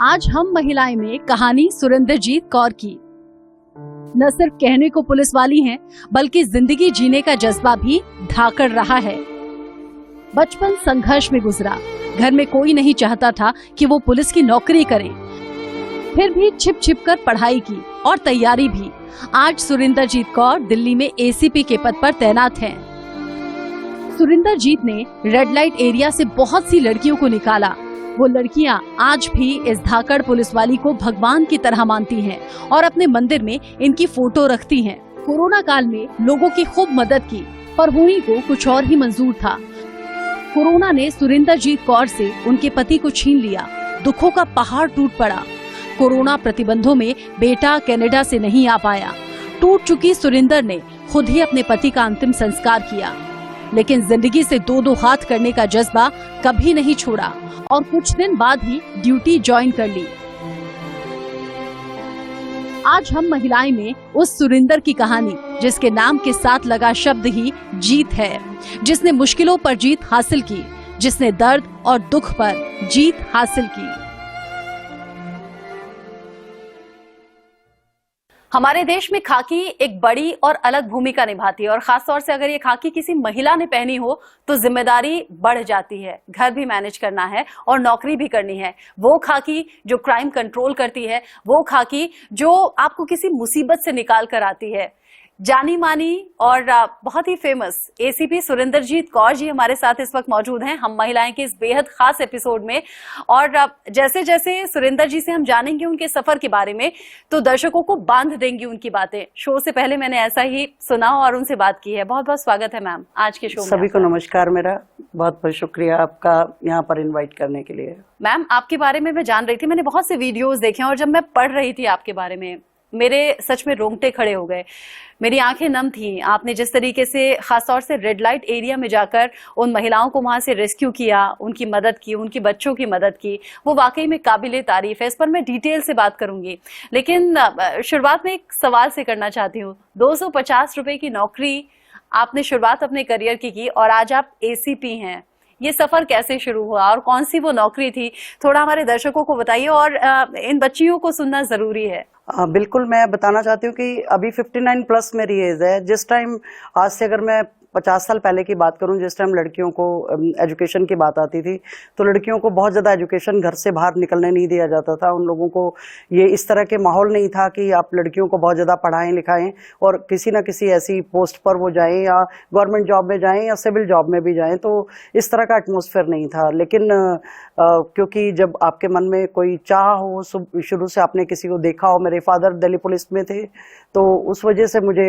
आज हम महिलाएं में कहानी सुरिंदरजीत कौर की। न सिर्फ कहने को पुलिस वाली हैं, बल्कि जिंदगी जीने का जज्बा भी धाकड़ रहा है। बचपन संघर्ष में गुजरा, घर में कोई नहीं चाहता था कि वो पुलिस की नौकरी करें, फिर भी छिप छिप कर पढ़ाई की और तैयारी भी। आज सुरिंदरजीत कौर दिल्ली में एसीपी के पद पर तैनात हैं। सुरिंदरजीत ने रेड लाइट एरिया से बहुत सी लड़कियों को निकाला। वो लड़कियां आज भी इस धाकड़ पुलिस वाली को भगवान की तरह मानती हैं और अपने मंदिर में इनकी फोटो रखती हैं। कोरोना काल में लोगों की खूब मदद की, पर हुई को कुछ और ही मंजूर था। कोरोना ने सुरिंदरजीत कौर से उनके पति को छीन लिया। दुखों का पहाड़ टूट पड़ा। कोरोना प्रतिबंधों में बेटा कनाडा से नहीं आ पाया। टूट चुकी सुरिंदर ने खुद ही अपने पति का अंतिम संस्कार किया, लेकिन जिंदगी से दो दो हाथ करने का जज्बा कभी नहीं छोड़ा और कुछ दिन बाद ही ड्यूटी ज्वाइन कर ली। आज हम महिलाएं में उस सुरिंदर की कहानी, जिसके नाम के साथ लगा शब्द ही जीत है, जिसने मुश्किलों पर जीत हासिल की, जिसने दर्द और दुख पर जीत हासिल की। हमारे देश में खाकी एक बड़ी और अलग भूमिका निभाती है और खासतौर से अगर ये खाकी किसी महिला ने पहनी हो तो जिम्मेदारी बढ़ जाती है। घर भी मैनेज करना है और नौकरी भी करनी है। वो खाकी जो क्राइम कंट्रोल करती है, वो खाकी जो आपको किसी मुसीबत से निकाल कर आती है। जानी मानी और बहुत ही फेमस एसीपी सुरिंदरजीत कौर जी हमारे साथ इस वक्त मौजूद हैं हम महिलाएं के इस बेहद खास एपिसोड में। और जैसे जैसे सुरिंदर जी से हम जानेंगे उनके सफर के बारे में, तो दर्शकों को बांध देंगी उनकी बातें। शो से पहले मैंने ऐसा ही सुना और उनसे बात की है। बहुत बहुत स्वागत है मैम आज के शो में। सभी को नमस्कार। मेरा बहुत बहुत शुक्रिया आपका यहाँ पर इन्वाइट करने के लिए। मैम, आपके बारे में मैं जान रही थी, मैंने बहुत से वीडियोज देखे और जब मैं पढ़ रही थी आपके बारे में, मेरे सच में रोंगटे खड़े हो गए, मेरी आंखें नम थीं। आपने जिस तरीके से खासतौर से रेड लाइट एरिया में जाकर उन महिलाओं को वहां से रेस्क्यू किया, उनकी मदद की, उनकी बच्चों की मदद की, वो वाकई में काबिले तारीफ है। इस पर मैं डिटेल से बात करूंगी, लेकिन शुरुआत में एक सवाल से करना चाहती हूँ। 250 रुपए की नौकरी आपने शुरुआत अपने करियर की और आज आप एसीपी हैं। ये सफर कैसे शुरू हुआ और कौन सी वो नौकरी थी, थोड़ा हमारे दर्शकों को बताइए और इन बच्चियों को सुनना जरूरी है। बिल्कुल, मैं बताना चाहती हूँ कि अभी 59 प्लस मेरी एज है। जिस टाइम आज से अगर मैं 50 साल पहले की बात करूं, जिस टाइम लड़कियों को एजुकेशन की बात आती थी, तो लड़कियों को बहुत ज़्यादा एजुकेशन घर से बाहर निकलने नहीं दिया जाता था। उन लोगों को ये इस तरह के माहौल नहीं था कि आप लड़कियों को बहुत ज़्यादा पढ़ाएं लिखाएं और किसी ना किसी ऐसी पोस्ट पर वो जाएं या गवर्नमेंट जॉब में जाएं या सिविल जॉब में भी जाएं, तो इस तरह का एटमॉस्फेयर नहीं था। लेकिन क्योंकि जब आपके मन में कोई चाह हो, शुरू से आपने किसी को देखा हो, मेरे फादर दिल्ली पुलिस में थे, तो उस वजह से मुझे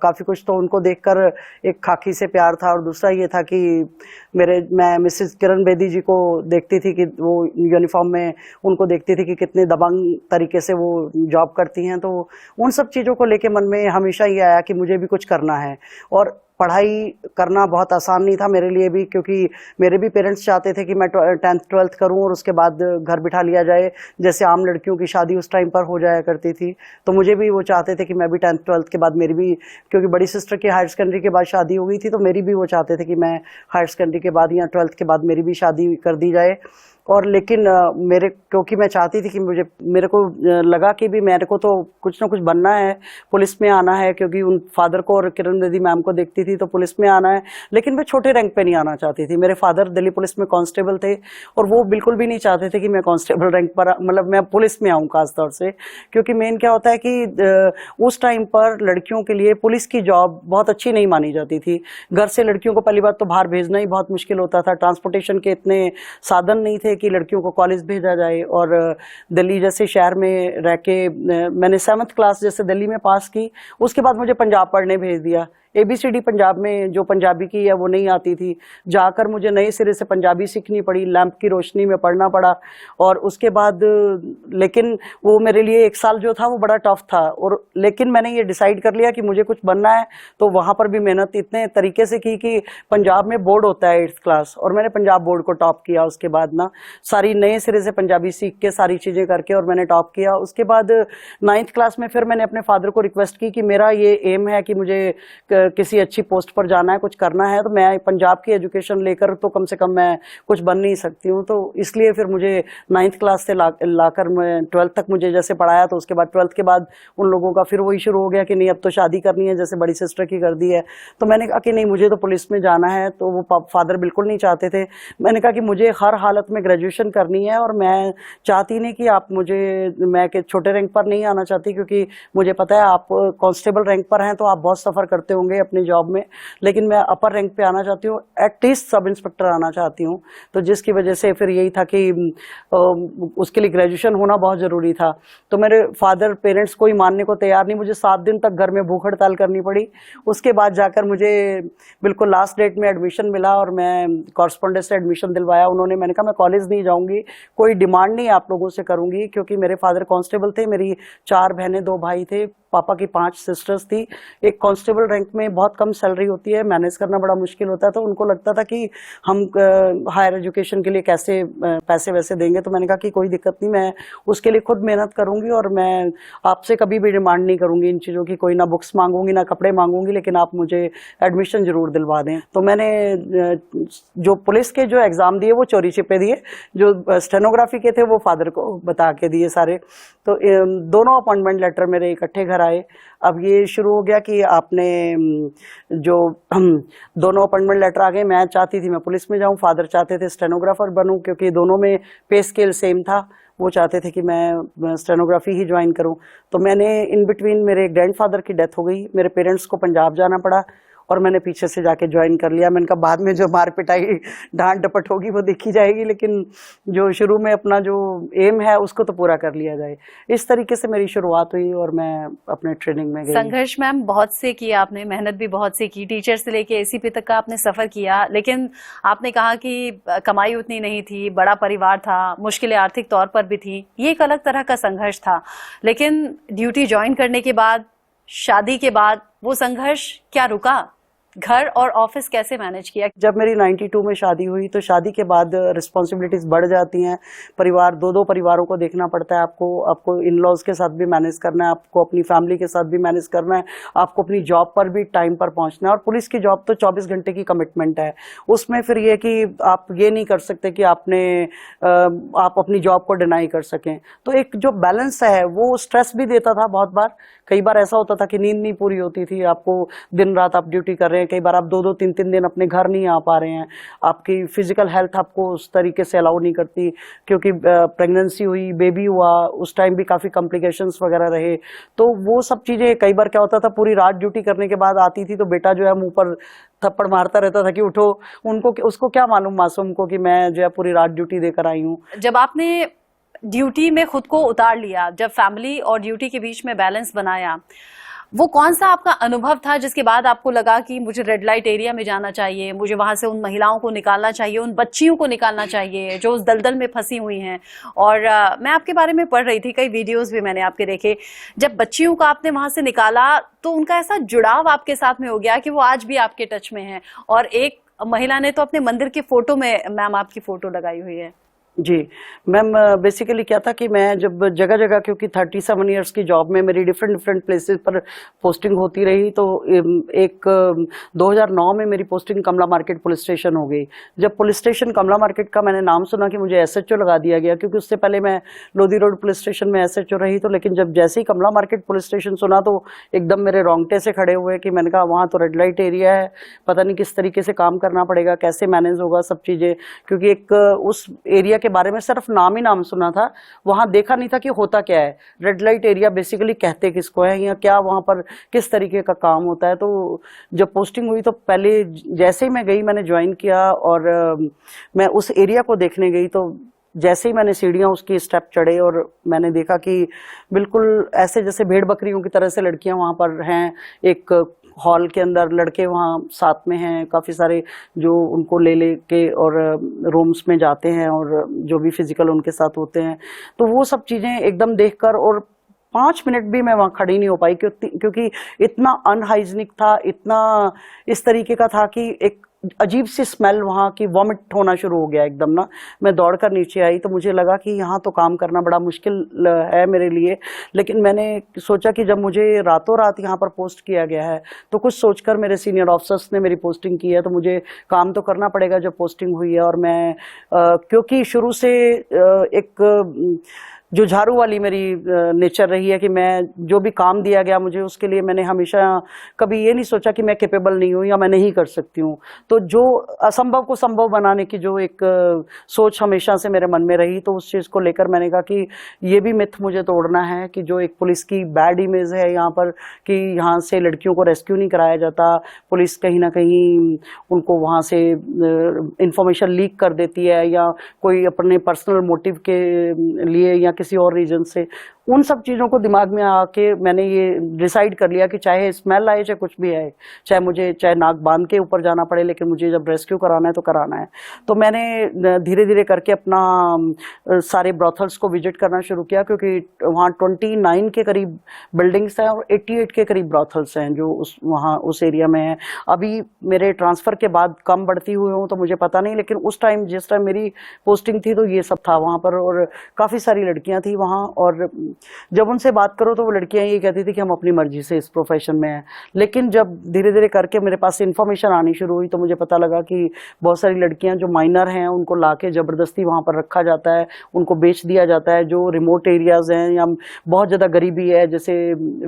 काफ़ी कुछ तो उनको देखकर एक खाकी से प्यार था। और दूसरा ये था कि मैं मिसेस किरण बेदी जी को देखती थी कि वो यूनिफॉर्म में, उनको देखती थी कि कितने दबंग तरीके से वो जॉब करती हैं। तो उन सब चीज़ों को लेके मन में हमेशा ये आया कि मुझे भी कुछ करना है। और पढ़ाई करना बहुत आसान नहीं था मेरे लिए भी, क्योंकि मेरे भी पेरेंट्स चाहते थे कि मैं 10th 12th करूं और उसके बाद घर बिठा लिया जाए, जैसे आम लड़कियों की शादी उस टाइम पर हो जाया करती थी। तो मुझे भी वो चाहते थे कि मैं भी 10th 12th के बाद, मेरी भी, क्योंकि बड़ी सिस्टर की हायर सेकेंडरी के बाद शादी हो गई थी, तो मेरी भी वो चाहते थे कि मैं हायर सेकेंडरी के बाद या 12th के बाद मेरी भी शादी कर दी जाए। और लेकिन क्योंकि मैं चाहती थी कि मेरे को लगा कि भी मेरे को तो कुछ ना कुछ बनना है, पुलिस में आना है, क्योंकि उन फादर को और किरण बेदी मैम को देखती थी तो पुलिस में आना है। लेकिन मैं छोटे रैंक पे नहीं आना चाहती थी। मेरे फादर दिल्ली पुलिस में कांस्टेबल थे और वो बिल्कुल भी नहीं चाहते थे कि मैं कांस्टेबल रैंक पर, मतलब मैं पुलिस में आऊँ खासतौर से। क्योंकि मेन क्या होता है कि उस टाइम पर लड़कियों के लिए पुलिस की जॉब बहुत अच्छी नहीं मानी जाती थी। घर से लड़कियों को पहली बात तो बाहर भेजना ही बहुत मुश्किल होता था। ट्रांसपोर्टेशन के इतने साधन नहीं थे कि लड़कियों को कॉलेज भेजा जाए। और दिल्ली जैसे शहर में रह के मैंने 7th क्लास जैसे दिल्ली में पास की, उसके बाद मुझे पंजाब पढ़ने भेज दिया। ABCD पंजाब में जो पंजाबी की है वो नहीं आती थी, जाकर मुझे नए सिरे से पंजाबी सीखनी पड़ी, लैंप की रोशनी में पढ़ना पड़ा। और उसके बाद लेकिन वो मेरे लिए 1 साल जो था वो बड़ा टफ था। और लेकिन मैंने ये डिसाइड कर लिया कि मुझे कुछ बनना है, तो वहाँ पर भी मेहनत इतने तरीके से की कि पंजाब में बोर्ड होता है 8th क्लास, और मैंने पंजाब बोर्ड को टॉप किया। उसके बाद ना सारी नए सिरे से पंजाबी सीख के सारी चीज़ें करके और मैंने टॉप किया। उसके बाद 9th क्लास में फिर मैंने अपने फादर को रिक्वेस्ट की कि मेरा ये एम है कि मुझे किसी अच्छी पोस्ट पर जाना है, कुछ करना है, तो मैं पंजाब की एजुकेशन लेकर तो कम से कम मैं कुछ बन नहीं सकती हूँ। तो इसलिए फिर मुझे 9th क्लास से लाकर मैं 12th तक मुझे जैसे पढ़ाया, तो उसके बाद 12th के बाद उन लोगों का फिर वही शुरू हो गया कि नहीं अब तो शादी करनी है, जैसे बड़ी सिस्टर की कर दी है। तो मैंने कहा कि नहीं मुझे तो पुलिस में जाना है। तो वो फादर बिल्कुल नहीं चाहते थे। मैंने कहा कि मुझे हर हालत में ग्रेजुएशन करनी है, और मैं चाहती नहीं कि आप मुझे, मैं के छोटे रैंक पर नहीं आना चाहती, क्योंकि मुझे पता है आप कांस्टेबल रैंक पर हैं तो आप बहुत सफ़र करते होंगे अपनी जॉब में, लेकिन मैं अपर रैंक पे आना चाहती हूँ, एटलीस्ट सब इंस्पेक्टर आना चाहती हूँ। तो जिसकी वजह से फिर यही था कि उसके लिए ग्रेजुएशन होना बहुत ज़रूरी था। तो मेरे फादर पेरेंट्स कोई मानने को तैयार नहीं, मुझे 7 दिन तक घर में भूख हड़ताल करनी पड़ी। उसके बाद जाकर मुझे बिल्कुल लास्ट डेट में एडमिशन मिला, और मैं कॉरस्पॉन्डेंस से एडमिशन दिलवाया उन्होंने। मैंने कहा मैं कॉलेज नहीं जाऊँगी, कोई डिमांड नहीं आप लोगों से करूँगी, क्योंकि मेरे फादर कांस्टेबल थे, मेरी 4 बहनें 2 भाई थे, पापा की 5 सिस्टर्स थी। एक कांस्टेबल रैंक में बहुत कम सैलरी होती है, मैनेज करना बड़ा मुश्किल होता है। तो उनको लगता था कि हम हायर एजुकेशन के लिए कैसे पैसे वैसे देंगे। तो मैंने कहा कि कोई दिक्कत नहीं, मैं उसके लिए खुद मेहनत करूंगी, और मैं आपसे कभी भी डिमांड नहीं करूंगी इन चीज़ों की, कोई ना बुक्स मांगूंगी ना कपड़े मांगूंगी, लेकिन आप मुझे एडमिशन जरूर दिलवा दें। तो मैंने जो पुलिस के जो एग्ज़ाम दिए वो चोरी छिपे दिए, जो स्टेनोग्राफी के थे वो फादर को बता के दिए सारे। तो दोनों अपॉइंटमेंट लेटर मेरे इकट्ठे घर आए। अब ये शुरू हो गया कि आपने जो दोनों अपॉइंटमेंट लेटर आ गए। मैं चाहती थी मैं पुलिस में जाऊं, फादर चाहते थे स्टेनोग्राफर बनूं, क्योंकि दोनों में पे स्केल सेम था। वो चाहते थे कि मैं स्टेनोग्राफी ही ज्वाइन करूं। तो मैंने इन बिटवीन, मेरे ग्रैंडफादर की डेथ हो गई, मेरे पेरेंट्स को पंजाब जाना पड़ा, और मैंने पीछे से जाके ज्वाइन कर लिया। मैंने कहा बाद में जो मार पिटाई डांट डपट होगी वो देखी जाएगी, लेकिन जो शुरू में अपना जो एम है उसको तो पूरा कर लिया जाए। इस तरीके से मेरी शुरुआत हुई, और मैं अपने ट्रेनिंग में गई। संघर्ष मैम बहुत से किया आपने, मेहनत भी बहुत सी की, टीचर से लेके एसीपी तक का आपने सफर किया, लेकिन आपने कहा कि कमाई उतनी नहीं थी, बड़ा परिवार था, मुश्किलें आर्थिक तौर पर भी थी, ये एक अलग तरह का संघर्ष था। लेकिन ड्यूटी ज्वाइन करने के बाद, शादी के बाद वो संघर्ष क्या रुका? घर और ऑफिस कैसे मैनेज किया? जब मेरी 92 में शादी हुई, तो शादी के बाद रिस्पॉन्सिबिलिटीज बढ़ जाती हैं। परिवार, 2 परिवारों को देखना पड़ता है आपको इन लॉज के साथ भी मैनेज करना है, आपको अपनी फैमिली के साथ भी मैनेज करना है, आपको अपनी जॉब पर भी टाइम पर पहुंचना है। और पुलिस की जॉब तो 24 घंटे की कमिटमेंट है। उसमें फिर ये कि आप ये नहीं कर सकते कि आप अपनी जॉब को डिनाई कर सकें। तो एक जो बैलेंस है वो स्ट्रेस भी देता था बहुत बार। कई बार ऐसा होता था कि नींद नहीं पूरी होती थी, आपको दिन रात आप ड्यूटी कर रहे हैं, कई बार आप 2-2, 3-3 दिन अपने घर नहीं आ पा रहे हैं, आपकी फिजिकल हेल्थ आपको उस तरीके से अलाउ नहीं करती, क्योंकि प्रेगनेंसी हुई, बेबी हुआ, उस टाइम भी काफ़ी कॉम्प्लिकेशंस वगैरह रहे। तो वो सब चीज़ें, कई बार क्या होता था पूरी रात ड्यूटी करने के बाद आती थी तो बेटा जो है मुंह पर थप्पड़ मारता रहता था कि उठो। उसको क्या मालूम मासूम को कि मैं जो है पूरी रात ड्यूटी देकर आई हूँ। जब आपने ड्यूटी में खुद को उतार लिया, जब फैमिली और ड्यूटी के बीच में बैलेंस बनाया, वो कौन सा आपका अनुभव था जिसके बाद आपको लगा कि मुझे रेड लाइट एरिया में जाना चाहिए, मुझे वहां से उन महिलाओं को निकालना चाहिए, उन बच्चियों को निकालना चाहिए जो उस दलदल में फंसी हुई हैं? और मैं आपके बारे में पढ़ रही थी, कई वीडियोस भी मैंने आपके देखे, जब बच्चियों को आपने वहां से निकाला तो उनका ऐसा जुड़ाव आपके साथ में हो गया कि वो आज भी आपके टच में है। और एक महिला ने तो अपने मंदिर के फोटो में मैम आपकी फोटो लगाई हुई है। जी मैम, बेसिकली क्या था कि मैं जब जगह जगह, क्योंकि 37 इयर्स की जॉब में मेरी डिफरेंट प्लेसेस पर पोस्टिंग होती रही, तो एक 2009 में मेरी पोस्टिंग कमला मार्केट पुलिस स्टेशन हो गई। जब पुलिस स्टेशन कमला मार्केट का मैंने नाम सुना कि मुझे एसएचओ लगा दिया गया, क्योंकि उससे पहले मैं लोधी रोड पुलिस स्टेशन में एसएचओ रही। तो लेकिन जब जैसे ही कमला मार्केट पुलिस स्टेशन सुना तो एकदम मेरे रोंगटे से खड़े हुए कि मैंने कहा वहाँ तो रेड लाइट एरिया है, पता नहीं किस तरीके से काम करना पड़ेगा, कैसे मैनेज होगा सब चीज़ें। क्योंकि एक उस एरिया के बारे में सिर्फ नाम ही नाम सुना था, वहां देखा नहीं था कि होता क्या है, रेड लाइट एरिया बेसिकली कहते किसको है, या क्या वहां पर किस तरीके का काम होता है। तो जब पोस्टिंग हुई तो पहले जैसे ही मैं गई, मैंने ज्वाइन किया और मैं उस एरिया को देखने गई। तो जैसे ही मैंने सीढ़ियाँ उसकी स्टेप चढ़े और मैंने देखा कि बिल्कुल ऐसे जैसे भेड़ बकरियों की तरह से लड़कियां वहाँ पर हैं। एक हॉल के अंदर लड़के वहाँ साथ में हैं, काफ़ी सारे जो उनको ले के और रूम्स में जाते हैं और जो भी फिजिकल उनके साथ होते हैं। तो वो सब चीज़ें एकदम देखकर, और 5 मिनट भी मैं वहाँ खड़ी नहीं हो पाई, क्योंकि इतना अनहाइजीनिक था, इतना इस तरीके का था कि एक अजीब सी स्मेल वहाँ की, वॉमिट होना शुरू हो गया एकदम ना। मैं दौड़कर नीचे आई तो मुझे लगा कि यहाँ तो काम करना बड़ा मुश्किल है मेरे लिए, लेकिन मैंने सोचा कि जब मुझे रातों रात यहाँ पर पोस्ट किया गया है तो कुछ सोचकर मेरे सीनियर ऑफिसर्स ने मेरी पोस्टिंग की है तो मुझे काम तो करना पड़ेगा जब पोस्टिंग हुई है। और मैं क्योंकि शुरू से एक जो झाड़ू वाली मेरी नेचर रही है कि मैं जो भी काम दिया गया मुझे उसके लिए मैंने हमेशा कभी ये नहीं सोचा कि मैं कैपेबल नहीं हूँ या मैं नहीं कर सकती हूँ। तो जो असंभव को संभव बनाने की जो एक सोच हमेशा से मेरे मन में रही, तो उस चीज़ को लेकर मैंने कहा कि ये भी मिथ मुझे तोड़ना है कि जो एक पुलिस की बैड इमेज है यहाँ पर कि यहाँ से लड़कियों को रेस्क्यू नहीं कराया जाता, पुलिस कहीं ना कहीं उनको वहाँ से इंफॉर्मेशन लीक कर देती है या कोई अपने पर्सनल मोटिव के लिए या किसी और रीजन से, उन सब चीज़ों को दिमाग में आके मैंने ये डिसाइड कर लिया कि चाहे स्मेल आए चाहे कुछ भी आए, चाहे नाक बांध के ऊपर जाना पड़े, लेकिन मुझे जब रेस्क्यू कराना है तो कराना है। तो मैंने धीरे धीरे करके अपना सारे ब्रॉथल्स को विजिट करना शुरू किया, क्योंकि वहाँ 29 के करीब बिल्डिंग्स हैं और 88 के करीब ब्रॉथल्स हैं जो वहाँ उस एरिया में हैं। अभी मेरे ट्रांसफ़र के बाद कम बढ़ती हुई हूँ तो मुझे पता नहीं, लेकिन उस टाइम जिस टाइम मेरी पोस्टिंग थी तो ये सब था वहाँ पर, और काफ़ी सारी लड़कियाँ थी वहाँ। और जब उनसे बात करो तो वो लड़कियां ये कहती थी कि हम अपनी मर्जी से इस प्रोफेशन में हैं, लेकिन जब धीरे धीरे करके मेरे पास इन्फॉर्मेशन आनी शुरू हुई तो मुझे पता लगा कि बहुत सारी लड़कियां जो माइनर हैं उनको लाके ज़बरदस्ती वहाँ पर रखा जाता है, उनको बेच दिया जाता है। जो रिमोट एरियाज़ हैं या बहुत ज़्यादा गरीबी है, जैसे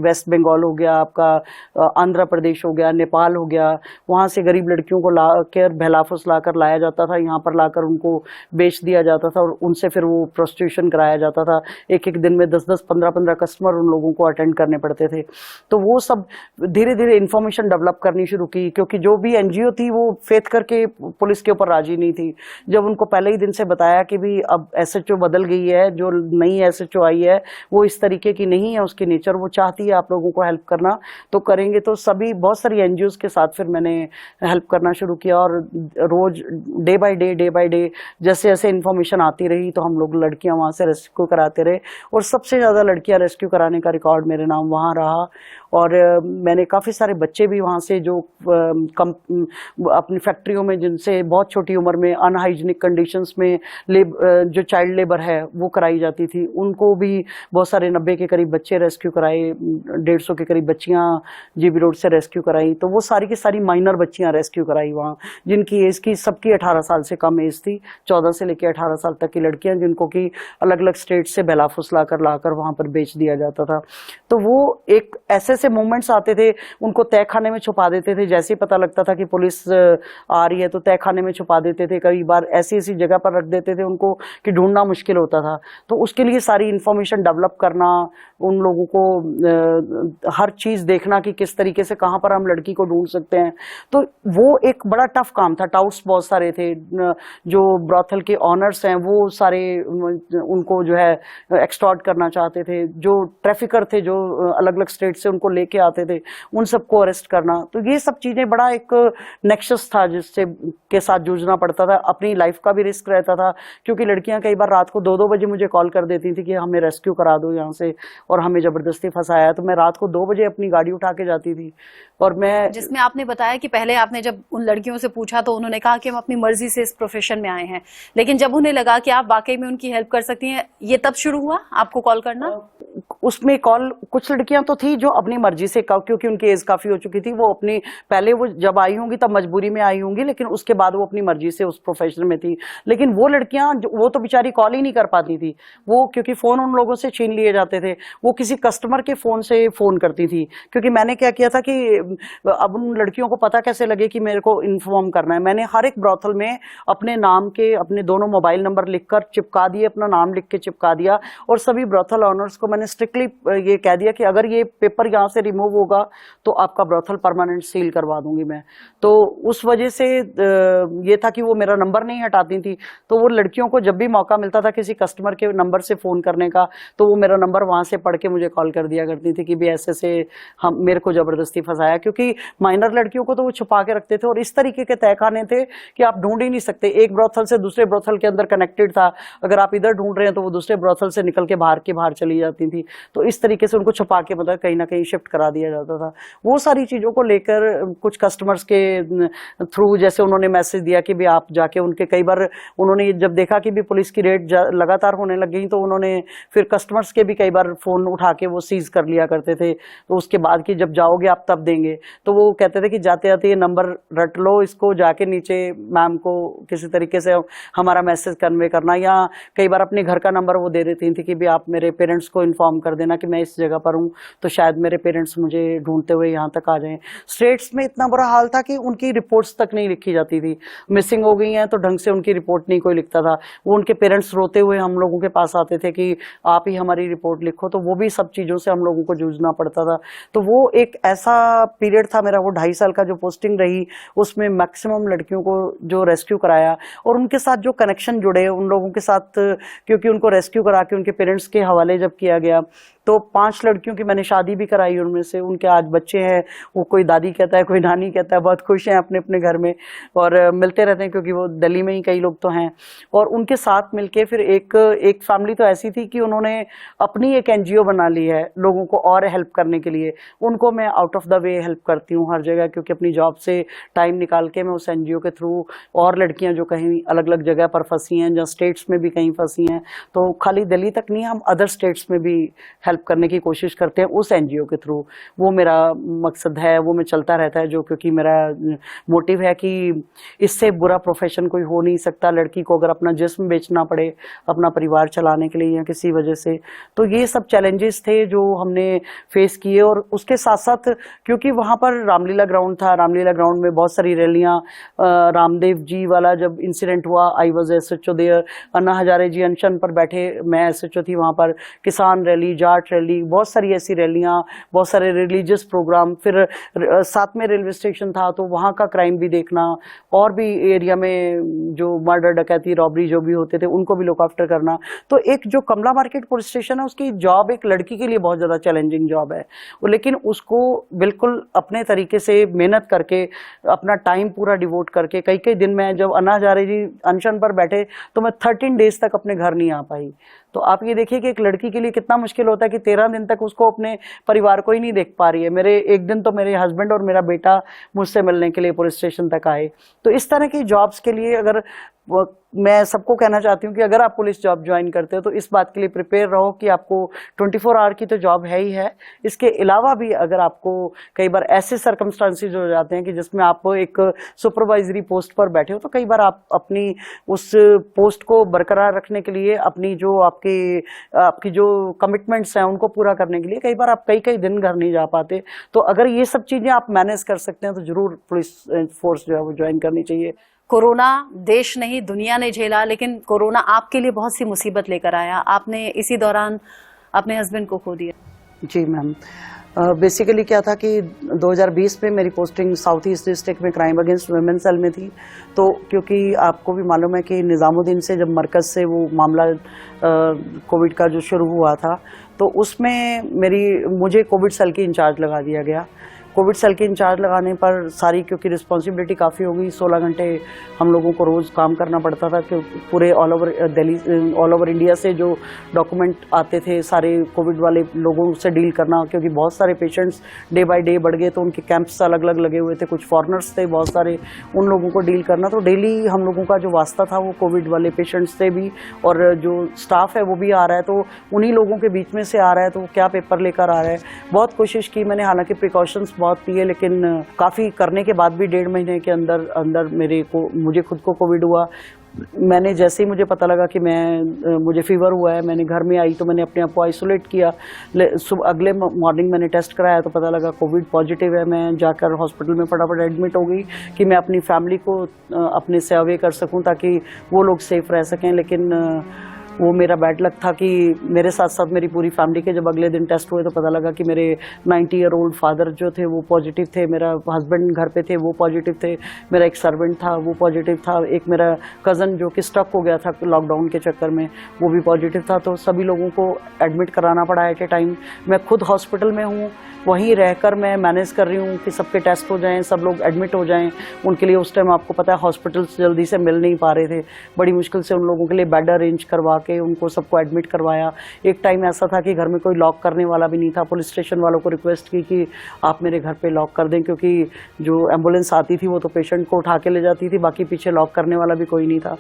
वेस्ट बंगाल हो गया, आपका आंध्र प्रदेश हो गया, नेपाल हो गया, वहाँ से गरीब लड़कियों को ला कर बहलाफुस ला कर लाया जाता था, यहाँ पर लाकर उनको बेच दिया जाता था और उनसे फिर वो प्रोस्टिट्यूशन कराया जाता था। एक एक दिन में 10-10, 15-15 कस्टमर उन लोगों को अटेंड करने पड़ते थे। तो वो सब धीरे धीरे इन्फॉर्मेशन डेवलप करनी शुरू की, क्योंकि जो भी एनजीओ थी वो फेथ करके पुलिस के ऊपर राजी नहीं थी। जब उनको पहले ही दिन से बताया कि भी अब एसएचओ बदल गई है, जो नई एसएचओ आई है वो इस तरीके की नहीं है, उसकी नेचर वो चाहती है आप लोगों को हेल्प करना तो करेंगे, तो सभी बहुत सारी एनजीओज के साथ फिर मैंने हेल्प करना शुरू किया। और रोज डे बाय डे जैसे जैसे इन्फॉर्मेशन आती रही तो हम लोग लड़कियां वहाँ से रेस्क्यू कराते रहे, और सबसे ज़्यादा लड़कियां रेस्क्यू कराने का रिकॉर्ड मेरे नाम वहाँ रहा। और मैंने काफ़ी सारे बच्चे भी वहाँ से जो अपनी फैक्ट्रियों में जिनसे बहुत छोटी उम्र में अनहाइजीनिक कंडीशंस में जो चाइल्ड लेबर है वो कराई जाती थी, उनको भी बहुत सारे 90 के करीब बच्चे रेस्क्यू कराए, 150 के करीब बच्चियाँ जीबी रोड से रेस्क्यू कराई। तो वो सारी की सारी माइनर बच्चियाँ रेस्क्यू कराई वहाँ, जिनकी एज की सबकी 18 साल से कम एज थी, 14 से लेकर 18 साल तक की लड़कियाँ, जिनको कि अलग अलग स्टेट से बेलाफुस लाकर वहाँ पर बेच दिया जाता था। तो वो एक ऐसे मोमेंट्स आते थे, उनको तय खाने में छुपा देते थे। जैसे ही पता लगता था कि पुलिस आ रही है तो तय खाने में छुपा देते थे, कई बार ऐसी ऐसी जगह पर रख देते थे उनको कि ढूंढना मुश्किल होता था। तो उसके लिए सारी इंफॉर्मेशन डेवलप करना, उन लोगों को हर चीज़ देखना कि किस तरीके से कहाँ पर हम लड़की को ढूंढ सकते हैं, तो वो एक बड़ा टफ काम था। टाउट्स बहुत सारे थे, जो ब्रॉथल के ऑनर्स हैं वो सारे उनको जो है एक्सटॉर्ट करना चाहते थे, जो ट्रैफिकर थे जो अलग अलग स्टेट से उनको लेके आते थे उन सबको अरेस्ट करना। तो ये सब चीज़ें बड़ा एक नेक्सस था जिससे के साथ जूझना पड़ता था, अपनी लाइफ का भी रिस्क रहता था, क्योंकि लड़कियां कई बार रात को 2-2 बजे मुझे कॉल कर देती थी कि हमें रेस्क्यू करा दो यहाँ से, और हमें ज़बरदस्ती फंसाया। तो मैं रात को 2 बजे अपनी गाड़ी उठा के जाती थी। और मैं, जिसमें आपने बताया कि पहले आपने जब उन लड़कियों से पूछा तो उन्होंने कहा कि हम अपनी मर्जी से इस प्रोफेशन में आए हैं, लेकिन जब उन्हें लगा कि आप वाकई में उनकी हेल्प कर सकती हैं, ये तब शुरू हुआ आपको कॉल करना? उसमें कॉल, कुछ लड़कियां तो थी जो अपनी मर्जी से, क्योंकि उनकी एज काफ़ी हो चुकी थी, वो अपनी पहले वो जब आई होंगी तब मजबूरी में आई होंगी, लेकिन उसके बाद वो अपनी मर्जी से उस प्रोफेशन में थी। लेकिन वो लड़कियां वो तो बेचारी कॉल ही नहीं कर पाती थी, वो क्योंकि फ़ोन उन लोगों से छीन लिए जाते थे, वो किसी कस्टमर के फ़ोन से फ़ोन करती थी। क्योंकि मैंने क्या किया था कि अब उन लड़कियों को पता कैसे लगे कि मेरे को इन्फॉर्म करना है, मैंने हर एक ब्रॉथल में अपने नाम के अपने दोनों मोबाइल नंबर लिखकर चिपका दिए, अपना नाम लिख के चिपका दिया, और सभी ब्रॉथल ऑनर्स को मैंने स्ट्रिक्टली ये कह दिया कि अगर ये पेपर यहाँ से रिमूव होगा तो आपका ब्रॉथल परमानेंट सील करवा दूंगी मैं। तो उस वजह से ये था कि वो मेरा नंबर नहीं हटाती थी, तो वो लड़कियों को जब भी मौका मिलता था किसी कस्टमर के नंबर से फ़ोन करने का, तो वो मेरा नंबर वहाँ से पढ़ के मुझे कॉल कर दिया करती थी कि भी ऐसे से हम मेरे को ज़बरदस्ती फंसाया, क्योंकि माइनर लड़कियों को तो वो छुपा के रखते थे, और इस तरीके के तहखाने थे कि आप ढूंढ ही नहीं सकते। एक ब्रॉथल से दूसरे ब्रॉथल के अंदर कनेक्टेड था, अगर आप इधर ढूंढ रहे हैं तो वो दूसरे ब्रॉथल से निकल के बाहर चली जाती थी। तो इस तरीके से उनको छुपा के मतलब कहीं ना कहीं शिफ्ट करा दिया जाता था। वो सारी चीज़ों को लेकर कुछ कस्टमर्स के थ्रू जैसे उन्होंने मैसेज दिया कि भी आप जाके उनके, कई बार उन्होंने जब देखा कि भी पुलिस की रेड लगातार होने लग गई तो उन्होंने फिर कस्टमर्स के भी कई बार फ़ोन उठा के वो सीज कर लिया करते थे। तो उसके बाद कि जब जाओगे आप तब देंगे, तो वो कहते थे कि जाते जाते ये नंबर रट लो, इसको जाके नीचे मैम को किसी तरीके से हमारा मैसेज कन्वे करना, या कई बार अपने घर का नंबर वो दे देती थी कि भी आप मेरे पेरेंट्स को इन्फॉर्म कर देना कि मैं इस जगह पर हूँ, तो शायद मेरे पेरेंट्स मुझे ढूंढते हुए यहाँ तक आ जाएं। स्टेट्स में इतना बुरा हाल था कि उनकी रिपोर्ट्स तक नहीं लिखी जाती थी, मिसिंग हो गई हैं तो ढंग से उनकी रिपोर्ट नहीं कोई लिखता था। वो उनके पेरेंट्स रोते हुए हम लोगों के पास आते थे कि आप ही हमारी रिपोर्ट लिखो, तो वो भी सब चीज़ों से हम लोगों को जूझना पड़ता था। तो वो एक ऐसा पीरियड था मेरा, वो 2.5 साल का जो पोस्टिंग रही, उसमें मैक्सिमम लड़कियों को जो रेस्क्यू कराया और उनके साथ जो कनेक्शन जुड़े उन लोगों के साथ, क्योंकि उनको रेस्क्यू करा के उनके पेरेंट्स के हवाले जब किया गया तो 5 लड़कियों की मैंने शादी भी कराई, उनमें से उनके आज बच्चे हैं। वो कोई दादी कहता है, कोई नानी कहता है, बहुत खुश हैं अपने अपने घर में और मिलते रहते हैं क्योंकि वो दिल्ली में ही कई लोग तो हैं। और उनके साथ मिलके फिर एक फैमिली तो ऐसी थी कि उन्होंने अपनी एक NGO बना ली है लोगों को और हेल्प करने के लिए। उनको मैं out of the way help करती हूँ हर जगह, क्योंकि अपनी जॉब से टाइम निकाल के मैं उस NGO के थ्रू और लड़कियाँ जो कहीं अलग अलग जगह पर फंसी हैं, जहाँ स्टेट्स में भी कहीं फंसी हैं, तो खाली दिल्ली तक नहीं, हम अदर स्टेट्स में भी हेल्प करने की कोशिश करते हैं उस NGO के थ्रू। वो मेरा मकसद है, वो मैं चलता रहता है, जो क्योंकि मेरा मोटिव है कि इससे बुरा प्रोफेशन कोई हो नहीं सकता। लड़की को अगर अपना जिस्म बेचना पड़े अपना परिवार चलाने के लिए या किसी वजह से, तो ये सब चैलेंजेस थे जो हमने फेस किए। और उसके साथ साथ क्योंकि वहाँ पर रामलीला ग्राउंड था, रामलीला ग्राउंड में बहुत सारी रैलियाँ, रामदेव जी वाला जब इंसिडेंट हुआ, I was SHO there, Anna Hazare जी अनशन पर बैठे, मैं SHO थी वहाँ पर, किसान रैली, जाट रैली, बहुत सारी ऐसी रैलियाँ, बहुत सारे रिलीजियस प्रोग्राम, फिर साथ में रेलवे स्टेशन था तो वहाँ का क्राइम भी देखना, और भी एरिया में जो मर्डर, डकैती, रॉबरी जो भी होते थे उनको भी लुक आफ्टर करना। तो एक जो कमला मार्केट पुलिस स्टेशन है, उसकी जॉब एक लड़की के लिए बहुत ज़्यादा चैलेंजिंग जॉब है, लेकिन उसको बिल्कुल अपने तरीके से मेहनत करके, अपना टाइम पूरा डिवोट करके, कई कई दिन में, जब अन्ना हजारे जी अनशन पर बैठे तो मैं 13 डेज तक अपने घर नहीं आ पाई। तो आप ये देखिए कि एक लड़की के लिए कितना मुश्किल होता है कि 13 दिन तक उसको अपने परिवार को ही नहीं देख पा रही है। मेरे एक दिन तो मेरे हस्बैंड और मेरा बेटा मुझसे मिलने के लिए पुलिस स्टेशन तक आए। तो इस तरह की जॉब्स के लिए अगर मैं सबको कहना चाहती हूँ कि अगर आप पुलिस जॉब ज्वाइन करते हो तो इस बात के लिए प्रिपेयर रहो कि आपको 24 आवर की तो जॉब है ही है, इसके अलावा भी अगर आपको कई बार ऐसे सर्कमस्टांसेस हो जाते हैं कि जिसमें आप एक सुपरवाइजरी पोस्ट पर बैठे हो, तो कई बार आप अपनी उस पोस्ट को बरकरार रखने के लिए, अपनी जो आपकी जो कमिटमेंट्स हैं उनको पूरा करने के लिए कई बार आप कई दिन घर नहीं जा पाते। तो अगर ये सब चीज़ें आप मैनेज कर सकते हैं तो ज़रूर पुलिस फोर्स जो है वो ज्वाइन करनी चाहिए। कोरोना देश नहीं दुनिया ने झेला, लेकिन कोरोना आपके लिए बहुत सी मुसीबत लेकर आया। आपने इसी दौरान अपने हस्बैंड को खो दिया। जी मैम, बेसिकली क्या था कि 2020 में मेरी पोस्टिंग साउथ ईस्ट डिस्ट्रिक्ट में क्राइम अगेंस्ट वुमेन सेल में थी। तो क्योंकि आपको भी मालूम है कि निज़ामुद्दीन से जब मरकज़ से वो मामला कोविड का जो शुरू हुआ था, तो उसमें मुझे कोविड सेल की इंचार्ज लगा दिया गया। कोविड सेल के इंचार्ज लगाने पर सारी, क्योंकि रिस्पॉन्सिबिलिटी काफ़ी हो गई, 16 घंटे हम लोगों को रोज़ काम करना पड़ता था कि पूरे all over Delhi, all over India से जो डॉक्यूमेंट आते थे सारे कोविड वाले लोगों से डील करना, क्योंकि बहुत सारे पेशेंट्स डे बाय डे बढ़ गए तो उनके कैंप्स अलग अलग लगे हुए थे, कुछ फॉरनर्स थे बहुत सारे, उन लोगों को डील करना। तो डेली हम लोगों का जो वास्ता था वो कोविड वाले पेशेंट्स से भी, और जो स्टाफ है वो भी आ रहा है, तो उन्हीं लोगों के बीच में से आ रहा है, तो क्या पेपर लेकर आ रहा है। बहुत कोशिश की मैंने, हालांकि प्रिकॉशंस बहुत लिए, लेकिन काफ़ी करने के बाद भी 1.5 महीने के अंदर मुझे खुद को कोविड हुआ। मैंने जैसे ही मुझे पता लगा कि मुझे फीवर हुआ है, मैंने घर में आई तो मैंने अपने आप को आइसोलेट किया। सुबह अगले मॉर्निंग मैंने टेस्ट कराया तो पता लगा कोविड पॉजिटिव है। मैं जाकर हॉस्पिटल में फटाफट एडमिट हो गई कि मैं अपनी फैमिली को अपने से अवे कर सकूं ताकि वो लोग सेफ रह सकें। लेकिन वो मेरा बैड लक था कि मेरे साथ साथ मेरी पूरी फैमिली के जब अगले दिन टेस्ट हुए तो पता लगा कि मेरे 90 ईयर ओल्ड फादर जो थे वो पॉजिटिव थे, मेरा हस्बैंड घर पे थे वो पॉजिटिव थे, मेरा एक सर्वेंट था वो पॉजिटिव था, एक मेरा कज़न जो कि स्टक हो गया था लॉकडाउन के चक्कर में वो भी पॉजिटिव था। तो सभी लोगों को एडमिट कराना पड़ा एट ए टाइम। मैं खुद हॉस्पिटल में हूँ, वहीं रहकर मैं मैनेज कर रही हूँ कि सबके टेस्ट हो जाएं, सब लोग एडमिट हो जाएं। उनके लिए उस टाइम आपको पता है हॉस्पिटल्स जल्दी से मिल नहीं पा रहे थे, बड़ी मुश्किल से उन लोगों के लिए बेड अरेंज करवा के उनको सबको एडमिट करवाया। एक टाइम ऐसा था कि घर में कोई लॉक करने वाला भी नहीं था। पुलिस स्टेशन वालों को रिक्वेस्ट की कि आप मेरे घर पे लॉक कर दें, क्योंकि जो एम्बुलेंस आती थी वो तो पेशेंट को उठा के ले जाती थी, बाकी पीछे लॉक करने वाला भी कोई नहीं था।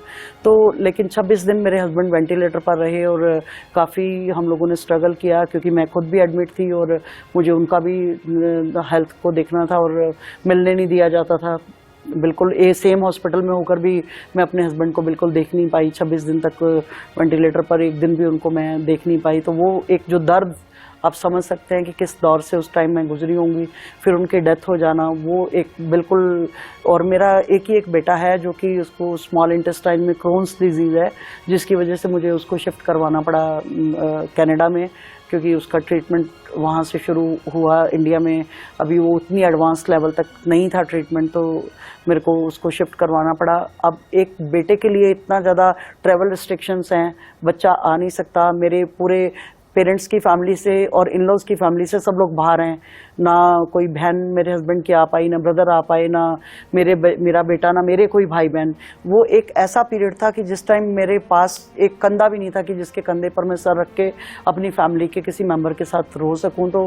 तो लेकिन 26 दिन मेरे हस्बैंड वेंटिलेटर पर रहे और काफ़ी हम लोगों ने स्ट्रगल किया, क्योंकि मैं खुद भी एडमिट थी और मुझे उनका भी हेल्थ को देखना था और मिलने नहीं दिया जाता था। बिल्कुल सेम हॉस्पिटल में होकर भी मैं अपने हस्बैंड को बिल्कुल देख नहीं पाई। 26 दिन तक वेंटिलेटर पर, एक दिन भी उनको मैं देख नहीं पाई। तो वो एक जो दर्द आप समझ सकते हैं कि किस दौर से उस टाइम मैं गुजरी होंगी। फिर उनकी डेथ हो जाना, वो एक बिल्कुल। और मेरा एक ही एक बेटा है जो कि उसको स्मॉल इंटेस्टाइन में क्रोन्स डिजीज़ है, जिसकी वजह से मुझे उसको शिफ्ट करवाना पड़ा कनाडा में, क्योंकि उसका ट्रीटमेंट वहाँ से शुरू हुआ। इंडिया में अभी वो उतनी एडवांस लेवल तक नहीं था ट्रीटमेंट, तो मेरे को उसको शिफ्ट करवाना पड़ा। अब एक बेटे के लिए इतना ज़्यादा ट्रैवल रिस्ट्रिक्शंस हैं, बच्चा आ नहीं सकता। मेरे पूरे पेरेंट्स की फैमिली से और इन लॉज की फैमिली से सब लोग बाहर हैं, ना कोई बहन मेरे हस्बैंड की आ पाई, ना ब्रदर आ पाए, ना मेरा बेटा, ना मेरे कोई भाई बहन। वो एक ऐसा पीरियड था कि जिस टाइम मेरे पास एक कंधा भी नहीं था कि जिसके कंधे पर मैं सर रख के अपनी फैमिली के किसी मेंबर के साथ रो सकूं। तो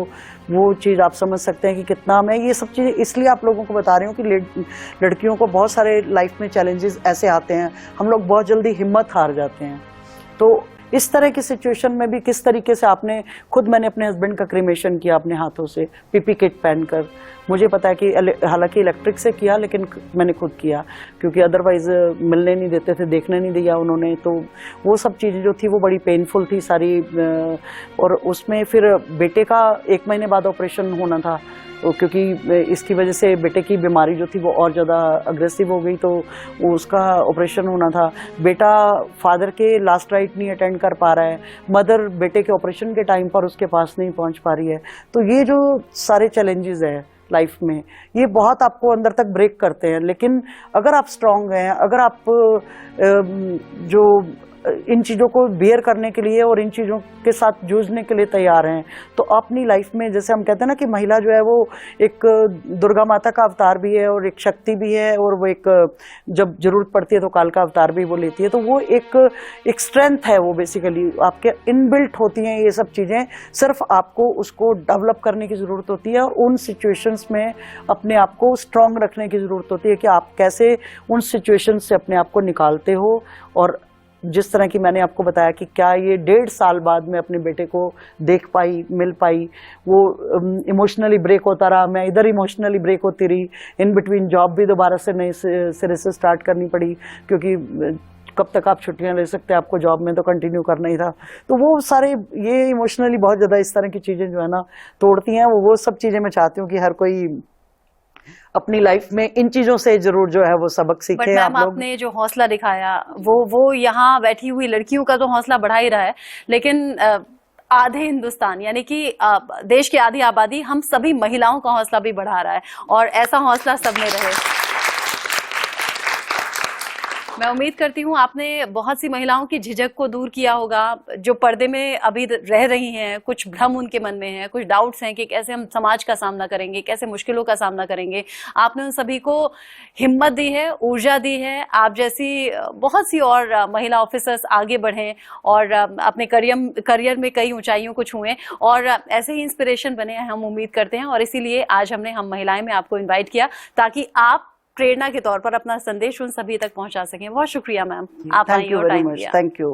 वो चीज़ आप समझ सकते हैं कि कितना। मैं ये सब चीज़ें इसलिए आप लोगों को बता रही हूँ कि लड़कियों को बहुत सारे लाइफ में चैलेंजेस ऐसे आते हैं, हम लोग बहुत जल्दी हिम्मत हार जाते हैं। तो इस तरह की सिचुएशन में भी किस तरीके से मैंने अपने हस्बैंड का क्रीमेशन किया अपने हाथों से, पीपी किट पहनकर। मुझे पता है कि हालांकि इलेक्ट्रिक से किया, लेकिन मैंने खुद किया, क्योंकि अदरवाइज मिलने नहीं देते थे, देखने नहीं दिया उन्होंने। तो वो सब चीज़ें जो थी वो बड़ी पेनफुल थी सारी। और उसमें फिर बेटे का 1 महीने बाद ऑपरेशन होना था, क्योंकि इसकी वजह से बेटे की बीमारी जो थी वो और ज़्यादा अग्रेसिव हो गई, तो वो उसका ऑपरेशन होना था। बेटा फादर के लास्ट राइट नहीं अटेंड कर पा रहा है, मदर बेटे के ऑपरेशन के टाइम पर उसके पास नहीं पहुंच पा रही है। तो ये जो सारे चैलेंजेस हैं लाइफ में, ये बहुत आपको अंदर तक ब्रेक करते हैं। लेकिन अगर आप स्ट्रांग हैं, अगर आप जो इन चीज़ों को बेयर करने के लिए और इन चीज़ों के साथ जूझने के लिए तैयार हैं, तो अपनी लाइफ में, जैसे हम कहते हैं ना कि महिला जो है वो एक दुर्गा माता का अवतार भी है और एक शक्ति भी है, और वो एक जब जरूरत पड़ती है तो काल का अवतार भी वो लेती है। तो वो एक स्ट्रेंथ है, वो बेसिकली आपके इनबिल्ट होती हैं ये सब चीज़ें। सिर्फ आपको उसको डेवलप करने की ज़रूरत होती है और उन सिचुएशंस में अपने आप को स्ट्रांग रखने की ज़रूरत होती है कि आप कैसे उन सिचुएशंस से अपने आप को निकालते हो। और जिस तरह की मैंने आपको बताया कि क्या ये 1.5 साल बाद मैं अपने बेटे को देख पाई, मिल पाई, वो इमोशनली ब्रेक होता रहा, मैं इधर इमोशनली ब्रेक होती रही। इन बिटवीन जॉब भी दोबारा से नए सिरे से स्टार्ट करनी पड़ी, क्योंकि कब तक आप छुट्टियां ले सकते हैं, आपको जॉब में तो कंटिन्यू करना ही था। तो वो सारे ये इमोशनली बहुत ज़्यादा इस तरह की चीज़ें जो है ना तोड़ती हैं। वो सब चीज़ें मैं चाहती हूँ कि हर कोई अपनी लाइफ में इन चीजों से जरूर जो है वो सबक सीखे। बट मैम आपने जो हौसला दिखाया वो यहाँ बैठी हुई लड़कियों का तो हौसला बढ़ा ही रहा है, लेकिन आधे हिंदुस्तान यानी कि देश की आधी आबादी हम सभी महिलाओं का हौसला भी बढ़ा रहा है, और ऐसा हौसला सब में रहे। मैं उम्मीद करती हूँ आपने बहुत सी महिलाओं की झिझक को दूर किया होगा, जो पर्दे में अभी रह रही हैं। कुछ भ्रम उनके मन में है, कुछ डाउट्स हैं कि कैसे हम समाज का सामना करेंगे, कैसे मुश्किलों का सामना करेंगे। आपने उन सभी को हिम्मत दी है, ऊर्जा दी है। आप जैसी बहुत सी और महिला ऑफिसर्स आगे बढ़ें और अपने करियर में कई ऊंचाइयों को छुएं और ऐसे ही इंस्पिरेशन बने, हम उम्मीद करते हैं। और इसीलिए आज हम महिलाएं में आपको इन्वाइट किया, ताकि आप प्रेरणा के तौर पर अपना संदेश उन सभी तक पहुंचा सकें। बहुत शुक्रिया मैम, आप आई और टाइम दिया। Thank you.